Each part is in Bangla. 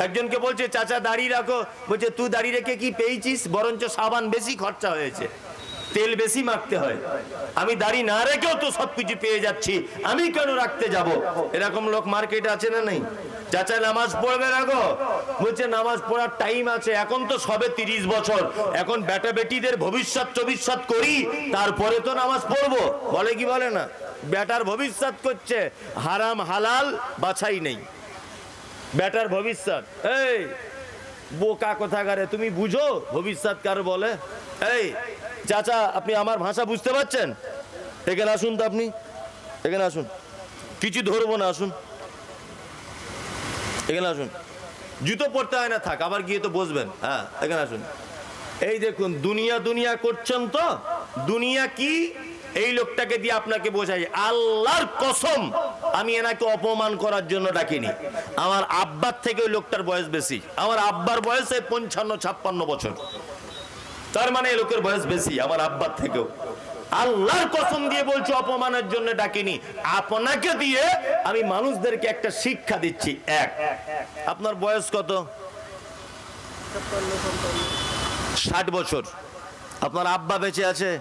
একজনকে বলছে চাচা দাড়ি রাখো, বলছে তুই দাড়ি রেখে কি পেয়েছিস, বরঞ্চ সাবান বেশি খরচা হয়েছে, তেল বেশি মাখতে হয়, আমি দাড়ি না রেখেও তো সবকিছু পেয়ে যাচ্ছি, আমি কেন রাখতে যাব? এরকম লোক মার্কেটে আছে না নেই? চাচা নামাজ পড়বে না গো, বলছে নামাজ পড়ার টাইম আছে, এখন তো সবে 30 বছর, এখন বেটা বেটিদের ভবিষ্যৎ করি, তারপরে তো নামাজ পড়বো। বলে কি বলে না? বেটার ভবিষ্যৎ করছে, হারাম হালাল বাছাই নেই, বেটার ভবিষ্যৎ। এই বোকা কোথাকারে, তুমি বুঝো ভবিষ্যৎ কার বলে? এই চাচা আপনি আমার ভাষা বুঝতে পারছেন? এখানে আসুন তো, আপনি এখানে আসুন, কিছু ধরবো না, আসুন এখানে আসুন। জুতো পড়তে হয় না, থাক, আবার গিয়ে তো বসবেন। হ্যাঁ এখানে আসুন। এই দেখুন দুনিয়া করছেন তো, দুনিয়া কি এই লোকটাকে দিয়ে আপনাকে বোঝাই। আল্লাহর কসম আমি এনাকে অপমান করার জন্য ডাকিনি, আমার আব্বার থেকে ওই লোকটার বয়স বেশি, আমার আব্বার বয়সে 55-56 বছর, তার মানে এই লোকের বয়স বেশি আমার আব্বার থেকেও। আল্লাহর কসম দিয়ে বলছি অপমানের জন্য ডাকিনি, আপনাকে দিয়ে আমি মানুষদেরকে একটা শিক্ষা দিচ্ছি। এক, আপনার বয়স কত? 60 বছর। আপনার আব্বা বেঁচে আছে?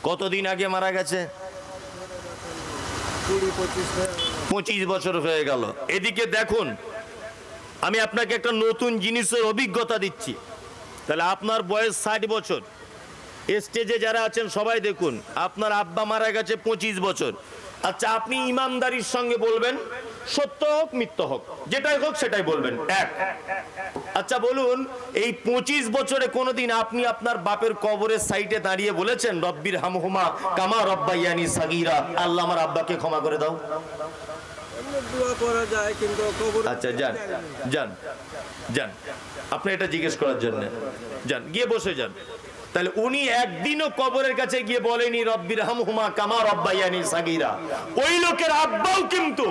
কতদিন আগে মারা গেছে? 25 বছর হয়ে গেল। এদিকে দেখুন, আমি আপনাকে একটা নতুন জিনিসের অভিজ্ঞতা দিচ্ছি। তাহলে আপনার বয়স 60 বছর, স্টেজে যারা আছেন সবাই দেখুন, আপনার আব্বা মারা গেছে 25 বছর। আচ্ছা আপনি ইমানদারির সঙ্গে বলবেন, সত্য হোক মিথ্যা হোক, যেটাই হোক সেটাই বলবেন। এক, আচ্ছা বলুন এই 25 বছরে কোনোদিন আপনি আপনার বাপের কবরের সাইডে দাঁড়িয়ে বলেছেন রব্বির হামহুমা কামা রব্বায়ানি সাগীরা, আল্লাহ আমার আব্বাকে ক্ষমা করে দাও? দোয়া করা যায় কিন্তু কবরে। আচ্ছা যান যান যান, আপনি এটা জিজ্ঞেস করার জন্য যান, গিয়ে বসে যান। তাহলে উনি একদিনও কবরের কাছে গিয়ে বলেনি রব্বির হামহুমা কামা রব্বায়ানি সাগীরা। ওই লোকের আব্বাও কিন্তু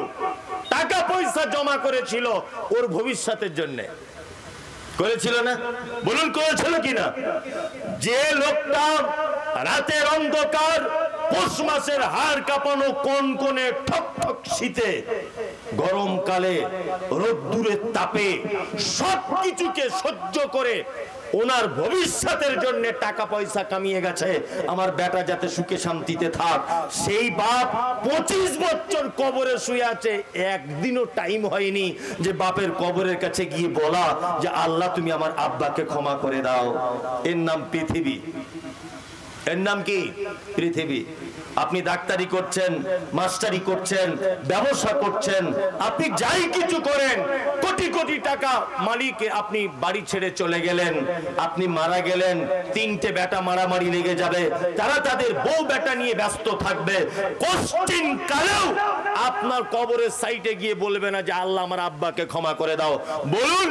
টাকা পয়সা জমা করেছিল ওর ভবিষ্যতের জন্য, করেছিল না? বলুন করেছিল কিনা? যে লোকটা রাতের অন্ধকার, পৌষ মাসের হাড় কাঁপানো কনকনে ঠক ঠক শীতে, গরমকালে রোদ্দুরের তাপে সবকিছুকে সহ্য করে ওনার ভবিষ্যতের জন্য টাকা পয়সা কামিয়ে গেছে, আমার বেটা যাতে সুখে শান্তিতে থাক, সেই বাপ 25 বছর কবরে শুয়ে আছে, একদিনও টাইম হয়নি যে বাপের কবরের কাছে গিয়ে বলা যে আল্লাহ তুমি আমার আব্বাকে ক্ষমা করে দাও। এর নাম পৃথিবী। এর নাম কি? পৃথিবী। আপনি ডাক্তারি করছেন, মাস্টারি করছেন, ব্যবসা করছেন, আপনি যাই কিছু করেন, কোটি কোটি টাকা মালিক, আপনি বাড়ি ছেড়ে চলে গেলেন, আপনি মারা গেলেন, 3টে বেটা মারামারি লেগে যাবে, তারা তাদের বউ বেটা নিয়ে ব্যস্ত থাকবে, কোশ্চিন কালেও আপনার কবরের সাইডে গিয়ে বলবে না যে আল্লাহ আমার আব্বাকে ক্ষমা করে দাও। বলুন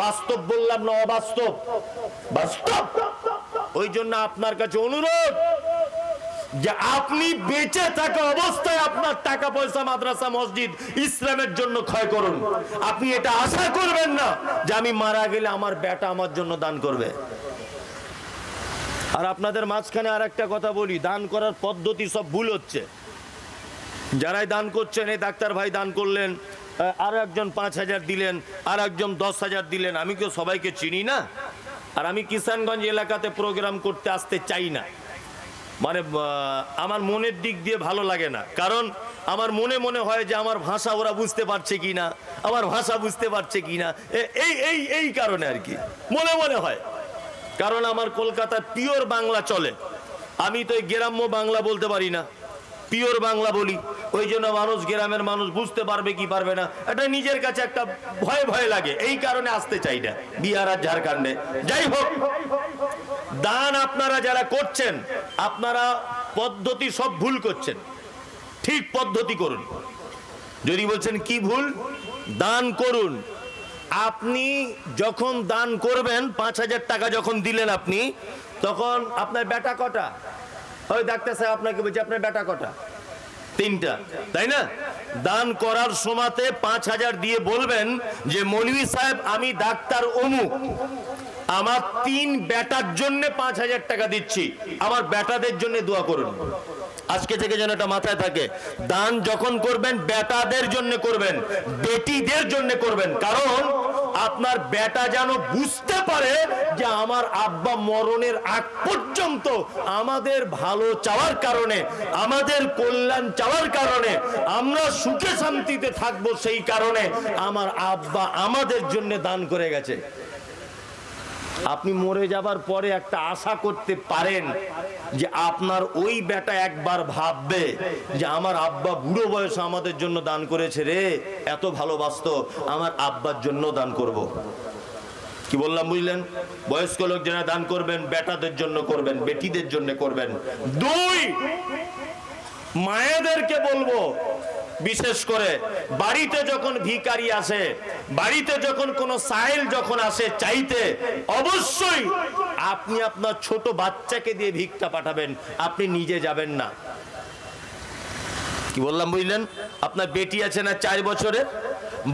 বাস্তব বললাম না অবাস্তব? বাস্তব। ওই জন্য আপনার কাছে অনুরোধ যে আপনি বেঁচে থাকা অবস্থায় আপনার টাকা পয়সা মাদ্রাসা মসজিদ ইসলামের জন্য ক্ষয় করুন। আপনি এটা আশা করবেন না যে আমি মারা গেলে আমার বেটা আমার জন্য দান করবে। আর আপনাদের মাঝখানে আর একটা কথা বলি, দান করার পদ্ধতি সব ভুল হচ্ছে। যারাই দান করছেন, এই ডাক্তার ভাই দান করলেন, আর একজন 5,000 দিলেন, আর একজন 10,000 দিলেন, আমি কেউ সবাইকে চিনি না। আর আমি কিষানগঞ্জ এলাকাতে প্রোগ্রাম করতে আসতে চাই না, মানে আমার মনের দিক দিয়ে ভালো লাগে না, কারণ আমার মনে হয় যে আমার ভাষা ওরা বুঝতে পারছে কিনা, আমার ভাষা বুঝতে পারছে কিনা, এই কারণে আর কি মনে হয়। কারণ আমার কলকাতায় পিওর বাংলা চলে, আমি তো এই গ্রাম্য বাংলা বলতে পারি না, পিওর বাংলা বলি। ওই জন্য মানুষ, গ্রামের মানুষ বুঝতে পারবে কি পারবে না, এটা নিজের কাছে একটা ভয় লাগে, এই কারণে আসতে চাই না বিহার আর ঝাড়খণ্ডে। যাই হোক, দান আপনারা যারা করছেন, আপনারা পদ্ধতি সব ভুল করছেন, ঠিক পদ্ধতি করুন। যদি বলছেন কি ভুল, দান করুন। আপনি যখন দান করবেন, 5,000 টাকা যখন দিলেন আপনি, তখন আপনার বেটা কটা? ওই ডাক্তার সাহেব আপনাকে বলছে আপনার বেটা কটা? 3টা, তাই না? দান করার সময়তে 5,000 দিয়ে বলবেন যে মৌলভী সাহেব আমি ডাক্তার অমুক, আমার 3 বেটার জন্য 5,000 টাকা দিচ্ছি, আমার বেটাদের জন্য দোয়া করুন। আজকে থেকে যেন এটা মাথায় থাকে, দান যখন করবেন বেটাদের জন্য করবেন, বেটিদের জন্য করবেন। কারণ আপনার বেটা যেন বুঝতে পারে যে আমার আব্বা মরণের আগ পর্যন্ত আমাদের ভালো চাওয়ার কারণে, আমাদের কল্যাণ চাওয়ার কারণে, আমরা সুখে শান্তিতে থাকবো, সেই কারণে আমার আব্বা আমাদের জন্য দান করে গেছে। আপনি মরে যাবার পরে একটা আশা করতে পারেন যে আপনার ওই বেটা একবার ভাববে যে আমার আব্বা বুড়ো বয়সে আমাদের জন্য দান করেছে রে, এত ভালোবাসতো, আমার আব্বার জন্য দান করব। কি বললাম বুঝলেন? বয়স্ক লোক যারা দান করবেন বেটাদের জন্য করবেন, বেটিদের জন্য করবেন। দুই, মায়েদেরকে বলবো, বিশেষ করে বাড়িতে যখন ভিখারি আসে, বাড়িতে যখন কোনো সাইল যখন আসে চাইতে, অবশ্যই আপনি আপনার ছোট বাচ্চাকে দিয়ে ভিক্ষা পাঠাবেন, আপনি নিজে যাবেন না। কি বললাম বুঝলেন? আপনার বেটি আছে না 4 বছরের,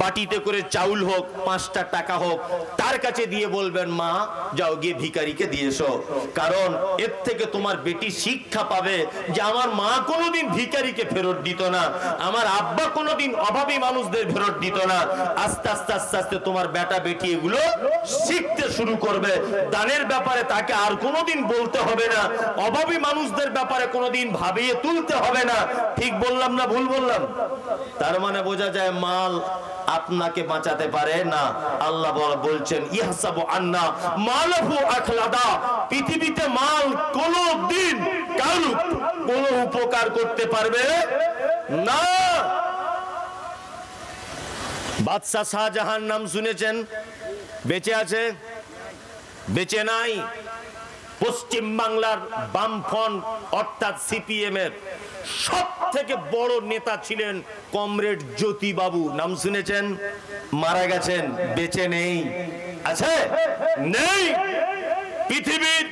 বাটিতে করে চাউল হোক, 5টা টাকা হোক, তার কাছে দিয়ে বলবেন মা যাও গিয়ে ভিখারিকে দিয়ে এসো। কারণ এর থেকে তোমার বেটি শিক্ষা পাবে যে আমার মা কোনোদিন ভিখারিকে ফেরত দিত না, আমার আব্বা কোনোদিন অভাবী মানুষদের ফেরত দিত না। আস্তে আস্তে আস্তে আস্তে তোমার বেটা বেটি এগুলো শিখতে শুরু করবে। দানের ব্যাপারে তাকে আর কোনোদিন বলতে হবে না, অভাবী মানুষদের ব্যাপারে কোনোদিন ভাবিয়ে তুলতে হবে না। ঠিক বললাম না ভুল বললাম? তার মানে বোঝা যায় মাল আপনাকে বাঁচাতে পারে না। আল্লাহ বলছেন ইহসাবু আন্না মালাহু আখলাদা, পৃথিবীতে মাল কোনদিন কারো কোনো উপকার করতে পারবে না। বাদশা শাহজাহান নাম শুনেছেন? বেঁচে আছে? বেঁচে নাই। পশ্চিম বাংলার বামফ্রন্ট অর্থাৎ সিপিএম এর সব থেকে বড় নেতা ছিলেন কমরেড জ্যোতি বাবু, নাম শুনেছেন? মারা গেছেন, বেঁচে নেই। আছে? নেই। পৃথিবীর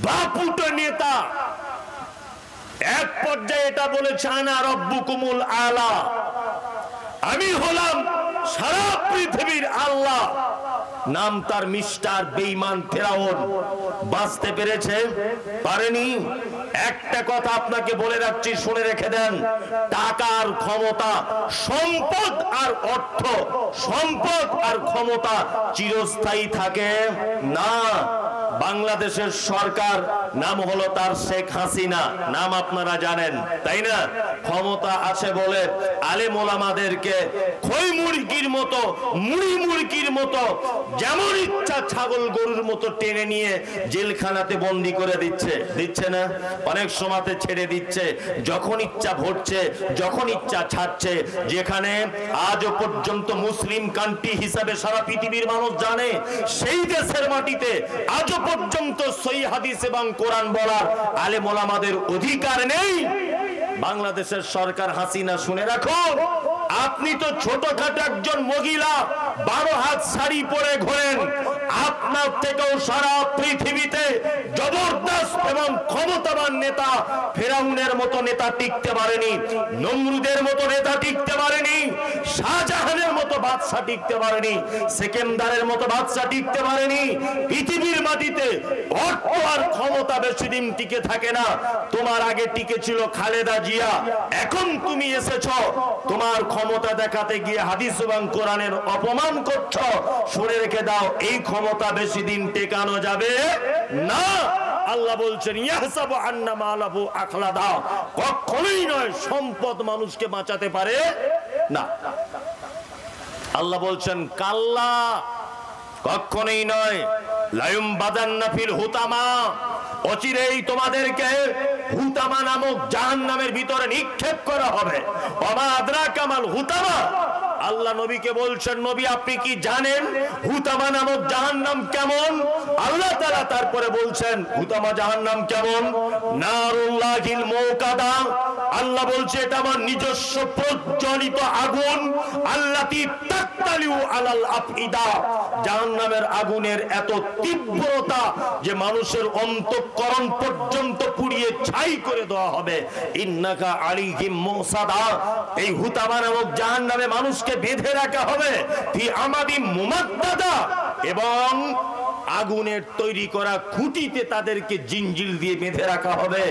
বাপুটা নেতা এক পর্যায়ে এটা বলেছে আনা রব্বুকুমুল আলা, আমি হলাম সারা পৃথিবীর আল্লাহ। নাম তার মিস্টার বেঈমান ফেরাউন। বাঁচতে পেরেছে? পারেনি। একটা কথা আপনাকে বলে রাখছি, শুনে রেখে দেন, টাকার ক্ষমতা, সম্পদ আর অর্থ, সম্পদ আর ক্ষমতা চিরস্থায়ী থাকে না। বাংলাদেশের সরকার নাম হলো তার শেখ হাসিনা, নাম আপনারা জানেন তাই না? ক্ষমতা আছে বলে আলেম ওলামাদেরকে খই মুরগির মতো, মুড়ি মুরগির মতো, যেমন ইচ্ছা ছাগল গরুর মতো টেনে নিয়ে জেলখানাতে বন্দি করে দিচ্ছে। দিচ্ছে না? অনেক সময়তে ছেড়ে দিচ্ছে, যখন ইচ্ছা ভরছে, যখন ইচ্ছা ছাড়ছে। যেখানে আজও পর্যন্ত মুসলিম কান্ট্রি হিসাবে সারা পৃথিবীর মানুষ জানে, সেই দেশের মাটিতে আজও পর্যন্ত সহিহ হাদিস এবং কোরআন বলার আলেম ওলামাদের অধিকার নেই। বাংলাদেশের সরকার হাসিনা, শুনে রাখো, আপনি তো ছোটখাটো একজন মহিলা, 12 হাত শাড়ি পরে ঘোরেন। আপনার থেকেও সারা পৃথিবীতে জবরদস্ত এবং ক্ষমতাবান নেতা, ফেরাউনের মতো নেতা টিকতে পারেনি, নমরুদের মতো নেতা টিকতে পারেনি, শাহজাহানের মতো বাদশা টিকতে পারেনি, সেকেন্দারের মতো বাদশা টিকতে পারেনি। পৃথিবীর মাটিতে অর্থ আর ক্ষমতা বেশি দিন টিকে থাকে না। তোমার আগে টিকে ছিল খালেদা জিয়া, এখন তুমি এসেছ তোমার ক্ষমতা দেখাতে গিয়ে হাদিস এবং কোরআনের অপমান করছ। শুনে রেখে দাও, এই ক্ষমতা বেশি দিন টেকানো যাবে না। আল্লাহ বলছেন ইয়াহসাবু আন্না মালাহু আখলাদা, কখনোই নয়, সম্পদ মানুষকে বাঁচাতে পারে না। আল্লাহ বলছেন কাল্লা, কখনোই নয়, লায়ুম বাদান্না ফিল হুতামা, অচিরেই তোমাদেরকে হুতামা নামক জাহান্নামের ভিতরে নিক্ষেপ করা হবে। ওমা আদরাকা মাল হুতামা, আল্লাহ নবীকে বলছেন নবী আপনি কি জানেন হুতামা নামক জাহান্নাম কেমন? আল্লাহ তাআলা তারপরে বলছেন হুতামা জাহান্নাম কেমন? নারুল্লাহিল মুকাদা, আল্লাহ বলছে এটা আমার নিজস্ব প্রজ্বলিত আগুন। আল্লাতি তাক্তালিউ আলাল আফইদা, জাহান্নামের আগুনের এত তীব্রতা যে মানুষের অন্তঃকরণ পর্যন্ত পুড়িয়ে ছাই করে দেওয়া হবে। ইন্নাকা আলাইহিম মুসাদা, এই হুতামা নামক জাহান্নামে মানুষকে বেঁধে রাখা হবে ফি আমাদি মুমাদ্দাদা, এবং আগুনের তৈরি করা খুঁটিতে তাদেরকে জিঞ্জিল দিয়ে বেঁধে রাখা হবে,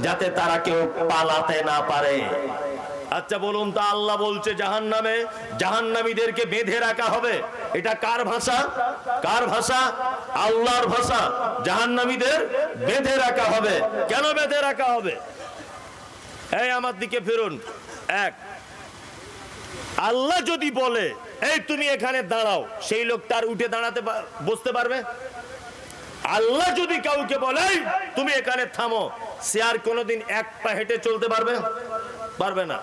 যাতে তারা কেউ পালাতে না পারে। আচ্ছা বলুন তো, আল্লাহ বলছে জাহান্নামে জাহান্নামীদেরকে বেঁধে রাখা হবে, এটা কার ভাষা? কার ভাষা? আল্লাহর ভাষা। জাহান্নামীদের বেঁধে রাখা হবে। কেন বেঁধে রাখা হবে? এই আমার দিকে ফিরুন। এক, আল্লাহ যদি বলে এই তুমি এখানে দাঁড়াও, সেই লোক তার উঠে দাঁড়াতে বসতে পারবে? আল্লাহ যদি কাউকে বলে এই তুমি এখানে থামো, সে আর কোনোদিন এক পা হেঁটে চলতে পারবে? পারবে না।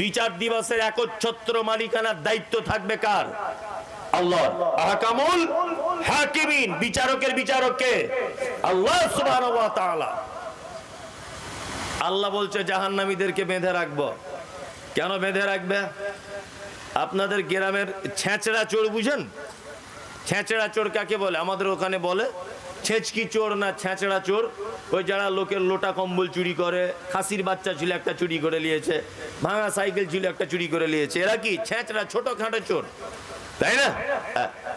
বিচার দিবসের একচ্ছত্র মালিকানার দায়িত্ব থাকবে কার? আল্লাহ। আহকামুল হাকিমিন, বিচারকের বিচারক কে? আল্লাহ সুবহানাহু ওয়া তাআলা। আল্লাহ বলছে জাহান্নামীদেরকে বেঁধে রাখবো। কেন বেঁধে রাখবে? আপনাদের গ্রামের ছেঁচড়া চোর বুঝেন? ছেঁচড়া চোর কাকে বলে? আমাদের ওখানে বলে ছেঁচকি চোর না ছেঁচড়া চোর। ওই যারা লোকের লোটা কম্বল চুরি করে, খাসির বাচ্চা ছিল একটা চুরি করে নিয়েছে, ভাঙা সাইকেল ছিল একটা চুরি করে নিয়েছে, এরা কি ছেঁচড়া ছোটখাটো চোর, তাই না?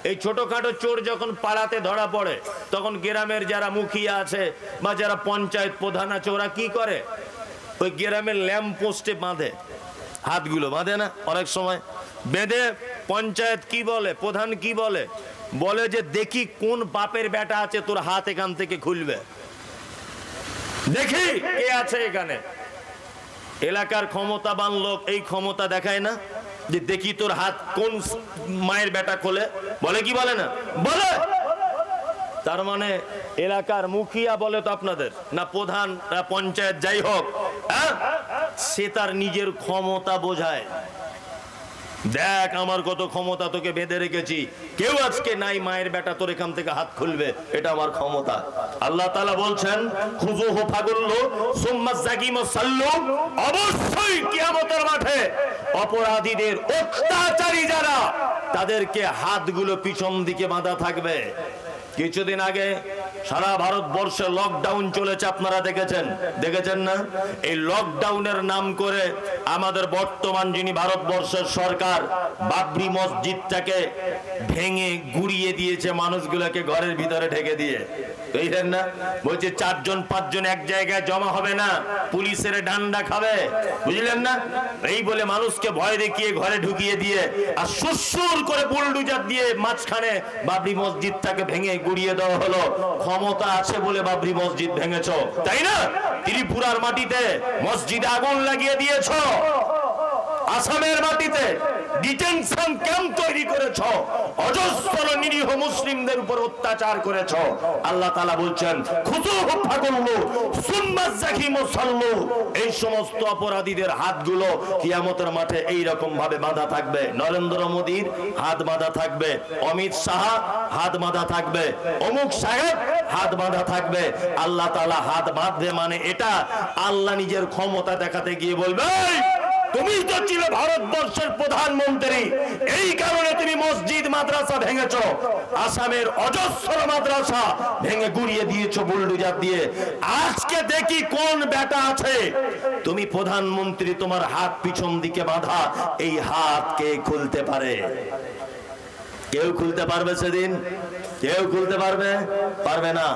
এই ছোটখাটো চোর যখন পাড়াতে ধরা পড়ে, তখন গ্রামের যারা মুখিয়া আছে বা যারা পঞ্চায়েত প্রধান আছে, ওরা কি করে? ওই গ্রামের ল্যাম্প পোস্টে বাঁধে, হাতগুলো বাঁধে না অনেক সময়, বেঁধে পঞ্চায়েত কি বলে, প্রধান কি বলে, বলে যে দেখি কোন বাপের বেটা আছে তোর হাত এখান থেকে খুলবে, দেখি কে আছে এখানে। এলাকার ক্ষমতাবান লোক এই ক্ষমতা দেখায় না, যে দেখি তোর হাত কোন মায়ের বেটা খোলে, বলে কি বলে না? বলে। তার মানে এলাকার মুখিয়া বলে তো আপনাদের না, প্রধান পঞ্চায়েত যাই হোক, সে তার নিজের ক্ষমতা বোঝায়। দেখ আমার কত ক্ষমতা, তোকে বেঁধে রেখেছি, কেউ আজকে নাই মায়ের বেটা তোর এখান থেকে হাত খুলবে, এটা আমার ক্ষমতা। আল্লাহ তাআলা বলছেন খুযুহু ফাগুল্লু সুম্মা জাকিমু সাল্লু, অবশ্যই কিয়ামতের মাঠে অপরাধীদের, অত্যাচারী যারা, তাদেরকে হাতগুলো পিছন দিকে বাঁধা থাকবে। কিছুদিন আগে সারা ভারতবর্ষে লকডাউন চলেছে, আপনারা দেখেছেন না? এই লকডাউনের নাম করে আমাদের বর্তমান যিনি ভারতবর্ষের সরকার, বাবরি মসজিদটাকে ভেঙে গুড়িয়ে দিয়েছে, মানুষগুলোকে ঘরের ভিতরে ঢেকে দিয়ে। বুঝলেন না? বলছে 4 জন 5 জন এক জায়গায় জমা হবে না, পুলিশের ডান্ডা খাবে, বুঝলেন না? এই বলে মানুষকে ভয় দেখিয়ে ঘরে ঢুকিয়ে দিয়ে আর সুসুর করে বুলডোজার দিয়ে মাঝখানে বাবরি মসজিদটাকে ভেঙে গুড়িয়ে দেওয়া হলো। ক্ষমতা আছে বলে বাবরি মসজিদ ভেঙেছো, তাই না? ত্রিপুরার মাটিতে মসজিদে আগুন লাগিয়ে দিয়েছো, আসামের মাটিতে ডিটেনশন ক্যাম্প তৈরি করেছো, অজস্র নিরীহ মুসলিমদের উপর অত্যাচার করেছো। আল্লাহ তাআলা বলছেন খুযুহু ফাগুল্লু সুম্মা জাকিমু সাল্লু, এই সমস্ত অপরাধীদের হাতগুলো কিয়ামতের মাঠে এই রকম ভাবে বাঁধা থাকবে। নরেন্দ্র মোদীর হাত বাঁধা থাকবে, অমিত শাহ হাত বাঁধা থাকবে, অমুক সাহেব হাত বাঁধা থাকবে। আল্লাহ তাআলা হাত বাঁধবে মানে এটা আল্লাহ নিজের ক্ষমতা দেখাতে গিয়ে বলবে তুমি তো ছিলে ভারতবর্ষের প্রধানমন্ত্রী, এই কারণে তুমি মসজিদ মাদ্রাসা ভেঙেছো, আসামের অজস্র মাদ্রাসা ভেঙে গুড়িয়ে দিয়েছো বুলডোজার দিয়ে। আজকে দেখি কোন বেটা আছে, তুমি প্রধানমন্ত্রী, তোমার হাত পিছন দিকে বাঁধা, এই হাত কে খুলতে পারে? কেউ খুলতে পারবে সেদিন? কেউ খুলতে পারবে না।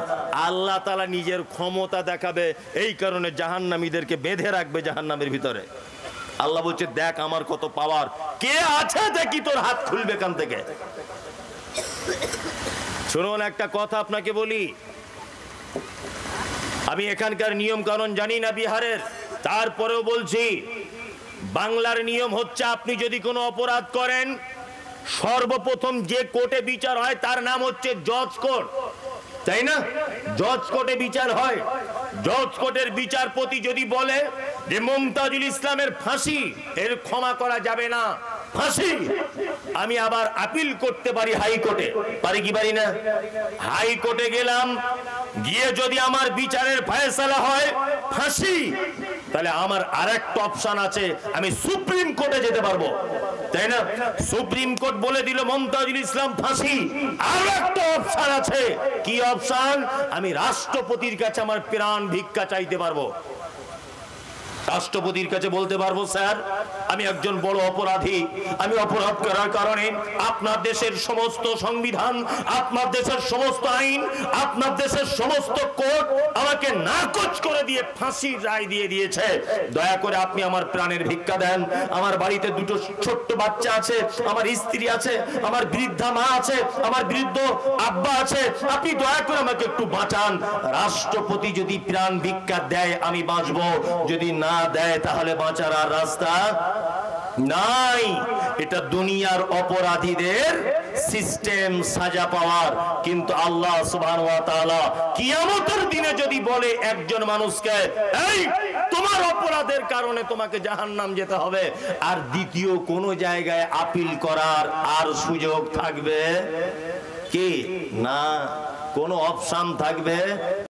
আল্লাহ তাআলা নিজের ক্ষমতা দেখাবে, এই কারণে জাহান্নামীদেরকে বেঁধে রাখবে জাহান্নামের ভিতরে। আল্লাহ বলছে দেখ আমার কত পাওয়ার, কে আছে দেখি তোর হাত খুলবে এখান থেকে। শুনুন একটা কথা আপনাকে বলি, আমি এখানকার নিয়ম কানুন জানি না বিহারের, তারপরেও বলছি বাংলার নিয়ম হচ্ছে আপনি যদি কোনো অপরাধ করেন, সর্বপ্রথম যে কোর্টে বিচার হয় তার নাম হচ্ছে জজ কোর্ট, তাই না? জজ কোর্টে বিচার হয়। জজ কোর্টের বিচারপতি যদি বলে যে মুমতাজুল ইসলামের ফাঁসি, এর ক্ষমা করা যাবে না, ফাঁসি, আমি আবার আপিল করতে পারি হাইকোর্টে, পারি কি পারি না? হাইকোর্টে গেলাম, গিয়ে যদি আমার বিচারের ফয়সালা হয় ফাঁসি, তাহলে আমার আরেকটা অপশন আছে, আমি সুপ্রিম কোর্টে যেতে পারবো, তাই না? সুপ্রিম কোর্ট বলে দিল মুমতাজুল ইসলাম ফাঁসি, আর একটা অপশন আছে, কি অপশন? আমি রাষ্ট্রপতির কাছে আমার প্রাণ ভিক্ষা চাইতে পারবো। রাষ্ট্রপতির কাছে বলতে পারবো, স্যার আমি একজন বড় অপরাধী, আমি অপরাধ করার কারণে আপনার দেশের সমস্ত সংবিধান, আপনার দেশের সমস্ত আইন, আপনার দেশের সমস্ত কোর্ট আমাকে নাকচ করে দিয়ে ফাঁসির রায় দিয়ে দিয়েছে, দয়া করে আপনি আমার প্রাণের ভিক্ষা দেন। আমার বাড়িতে দুটো ছোট্ট বাচ্চা আছে, আমার স্ত্রী আছে, আমার বৃদ্ধা মা আছে, আমার বৃদ্ধ আব্বা আছে, আপনি দয়া করে আমাকে একটু বাঁচান। রাষ্ট্রপতি যদি প্রাণ ভিক্ষা দেয় আমি বাঁচবো, যদি না দেয় তাহলে বাঁচার আর রাস্তা নাই। এটা দুনিয়ার অপরাধীদের সিস্টেম, সাজা পাওয়ার। কিন্তু আল্লাহ সুবহানাহু ওয়া তাআলা কিয়ামতের দিনে যদি বলে একজন মানুষকে, এই তোমার অপরাধের কারণে তোমাকে জাহান্নাম যেতে হবে, আর দ্বিতীয় কোন জায়গায় আপিল করার আর সুযোগ থাকবে কি না? কোন অপশন থাকবে